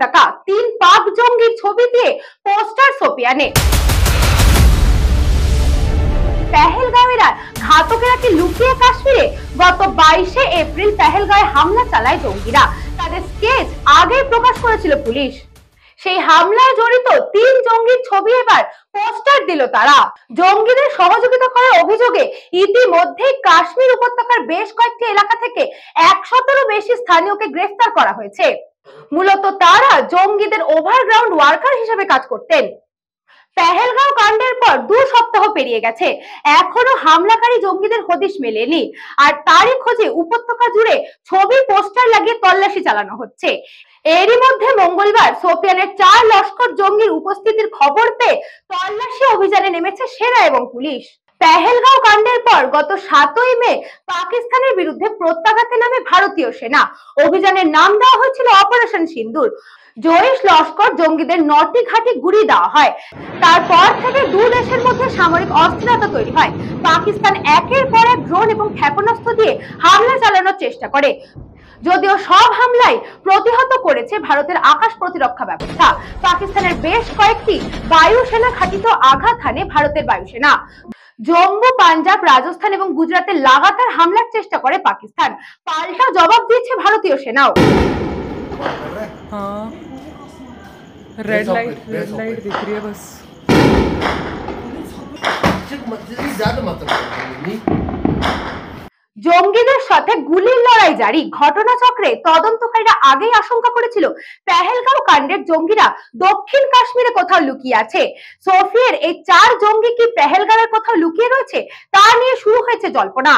টাকা 3 পাক জঙ্গির ছবি দিয়ে পোস্টার সোফিয়ানে। পেহেলগাঁওয়েরা ঘাতকেরা কি লুকিয়ে কাশ্মীরে? গত 22শে এপ্রিল পেহেলগাঁওয়ে হামলা চালায় জঙ্গিরা। তাদের স্কেচ আগে প্রকাশ করেছিল পুলিশ। সেই হামলায় জড়িত 3 জঙ্গির ছবি এবার পোস্টার দিল তারা। জঙ্গিদের সহযোগিতা করার অভিযোগে ইতিমধ্যে কাশ্মীর উপত্যকার বেশ কয়েকটি এলাকা থেকে 100-এরও বেশি স্থানীয়কে গ্রেফতার করা হয়েছে। মূলত তারা জঙ্গিদের ওভারগ্রাউন্ড ওয়ার্কার হিসেবে কাজ করতেন। পেহেলগাঁও কাণ্ডের পর 2 সপ্তাহ পেরিয়ে গেছে, এখনো হামলাকারী জঙ্গিদের হদিশ মেলেনি। আর তারই খোঁজে উপত্যকা জুড়ে ছবি পোস্টার লাগিয়ে তল্লাশি চালানো হচ্ছে। এরই মধ্যে মঙ্গলবার সোফিয়ানের 4 লস্কর জঙ্গির উপস্থিতির খবর পেয়ে তল্লাশি অভিযানে নেমেছে সেনা এবং পুলিশ। পেহেলগাঁও কাণ্ডের পর গত 7ই মে পাকিস্তানের বিরুদ্ধে প্রত্যাঘাতে নামে ভারতীয় সেনা। অভিযানের নাম দেওয়া হয়েছিল অপারেশন সিন্দুর। জৈশ লস্কর জঙ্গিদের 9টি ঘাঁটি গুড়িয়ে দেওয়া হয়। তারপর থেকে 2 দেশের মধ্যে সামরিক অস্থিরতা তৈরি হয়। পাকিস্তান একের পর এক ড্রোন এবং ক্ষেপণাস্ত্র দিয়ে হামলা চালানোর চেষ্টা করে, যদিও সব হামলাই প্রতিহত করেছে ভারতের আকাশ প্রতিরক্ষা ব্যবস্থা। পাকিস্তানের বেশ কয়েকটি বায়ুসেনা ঘাঁটিতে আঘাত হানে ভারতের বায়ুসেনা। জম্মু, পাঞ্জাব, রাজস্থান এবং গুজরাতে লাগাতার হামলার চেষ্টা করে পাকিস্তান। পাল্টা জবাব দিয়েছে ভারতীয় সেনাও। रेड लाइट दिख रही है बस। জঙ্গিদের সাথে গুলির লড়াই জারি। ঘটনাচক্রে তদন্তকারীরা আগেই আশঙ্কা করেছিল পেহেলগাঁও কাণ্ডের জঙ্গিরা দক্ষিণ কাশ্মীরে কোথাও লুকিয়ে আছে। সোফিয়ার এই 4 জঙ্গি কি পেহেলগাঁওয়ের কোথাও লুকিয়ে রয়েছে তা নিয়ে শুরু হয়েছে জল্পনা।